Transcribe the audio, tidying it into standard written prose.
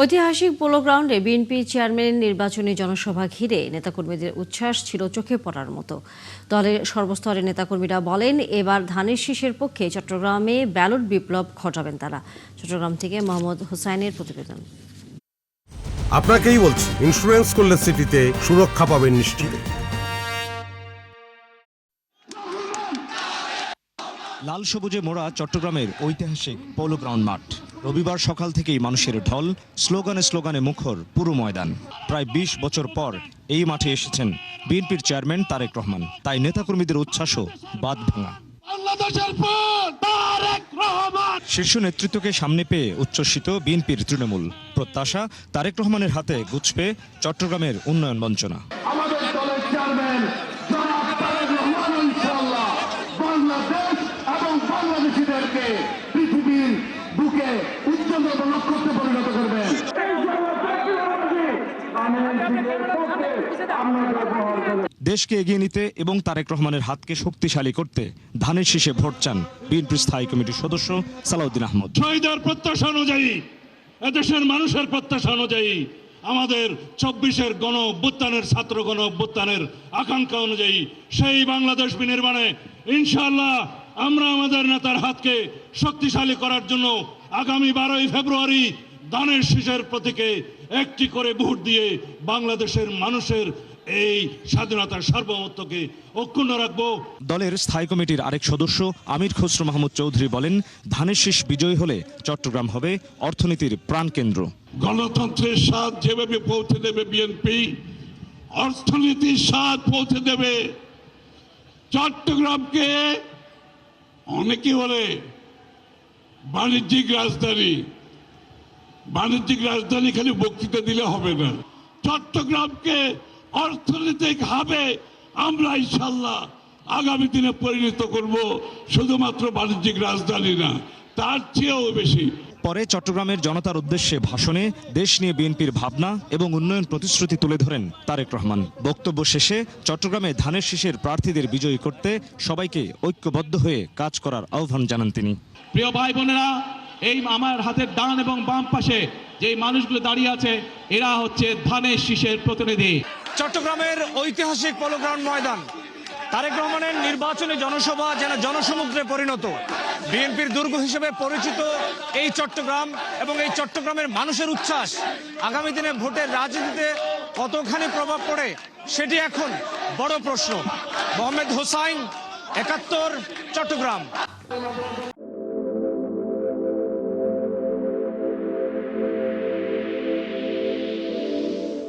ঐতিহাসিক পোলো গ্রাউন্ডে BNP chairman নির্বাচনী জনসভা ঘিরে নেতাকর্মীদের উচ্ছ্বাস ছিল চোখে পড়ার মতো। দলের সর্বস্তরের নেতাকর্মীরা বলেন, এবার ধানের শীষের পক্ষে চট্টগ্রামে ব্যালট বিপ্লব ঘটাবেন তারা। চট্টগ্রাম থেকে মোহাম্মদ হোসাইনের প্রতিবেদন। আপনাকেই বলছি, ইন্স্যুরেন্স করলে সিটিতে সুরক্ষা পাবেন নিশ্চিত। লাল সবুজে মোড়া চট্টগ্রামের ঐতিহাসিক পোলো গ্রাউন্ড মাঠ। রবিবার সকাল থেকেই মানুষের ঢল, স্লোগানে স্লোগানে মুখর পুরো ময়দান। প্রায় ২০ বছর পর এই মাঠে এসেছেন বিএনপির চেয়ারম্যান তারেক রহমান, তাই নেতাকর্মীদের উচ্ছ্বাসও বাঁধ ভাঙা। শীর্ষ নেতৃত্বকে সামনে পেয়ে উচ্ছ্বসিত বিএনপির তৃণমূল। প্রত্যাশা, তারেক রহমানের হাতে গুছবে চট্টগ্রামের উন্নয়ন বঞ্চনা। পৃথিবীর বুকে উচ্চতর নক্ষত্রে পরিণত করবেন। দেশকে এগিয়ে নিতে এবং তারেক রহমানের হাতকে শক্তিশালী করতে ধানের শীষে ভোট চান বিএনপির স্থায়ী কমিটির সদস্য সালাউদ্দিন আহমদ। শহীদের প্রত্যাশা অনুযায়ী, এদেশের মানুষের প্রত্যাশা অনুযায়ী, আমাদের ২৪-এর গণ অভ্যুত্থানের ছাত্র গণ অভ্যুত্থানের আকাঙ্ক্ষা অনুযায়ী সেই বাংলাদেশ বিনির্মাণে ইনশাআল্লাহ আমরা আমাদের নেতার হাতকে শক্তিশালী করার জন্য আগামী ১২ই ফেব্রুয়ারি ধানের শীষের প্রতীকে একটি করে ভোট দিয়ে বাংলাদেশের মানুষের এই স্বাধীনতার সার্বভৌমত্বকে অক্ষুণ্ণ রাখবো। দলের স্থায়ী কমিটির আরেক সদস্য আমির খসরু মাহমুদ চৌধুরী বলেন, ধানের শীষ বিজয়ী হলে চট্টগ্রাম হবে অর্থনীতির প্রাণকেন্দ্র। গণতন্ত্রের স্বাদ যেভাবে পৌঁছে দেবে বিএনপি, অর্থনীতির স্বাদ পৌঁছে দেবে চট্টগ্রামকে। অনেকে বলে বাণিজ্যিক রাজধানী, বাণিজ্যিক রাজধানী খালি বক্তৃতা দিলে হবে না। চট্টগ্রামকে অর্থনৈতিক হাবে আমরা ইনশাল্লাহ আগামী দিনে পরিণত করব, শুধুমাত্র বাণিজ্যিক রাজধানী না, তার চেয়েও বেশি। পরে চট্টগ্রামের জনতার উদ্দেশ্যে ভাষণে দেশ নিয়ে বিএনপির ভাবনা এবং উন্নয়ন প্রতিশ্রুতি তুলে ধরেন তারেক রহমান। বক্তব্য শেষে চট্টগ্রামে ধানের শীষের প্রার্থীদের বিজয়ী করতে সবাইকে ঐক্যবদ্ধ হয়ে কাজ করার আহ্বান জানান তিনি। প্রিয় ভাই বোনেরা, এই আমার হাতের ডান এবং বাম পাশে যে মানুষগুলো দাঁড়িয়ে আছে, এরা হচ্ছে ধানের শীষের প্রতিনিধি। চট্টগ্রামের ঐতিহাসিক পোলো গ্রাউন্ড ময়দান, তারেক রহমানের নির্বাচনী জনসভা যেন জনসমুদ্রে পরিণত। বিএনপির দুর্গ হিসেবে পরিচিত এই চট্টগ্রাম এবং এই চট্টগ্রামের মানুষের উচ্ছ্বাস আগামী দিনে ভোটের রাজনীতিতে কতখানি প্রভাব পড়ে সেটি এখন বড় প্রশ্ন। মোহাম্মদ হোসাইন, ৭১, চট্টগ্রাম।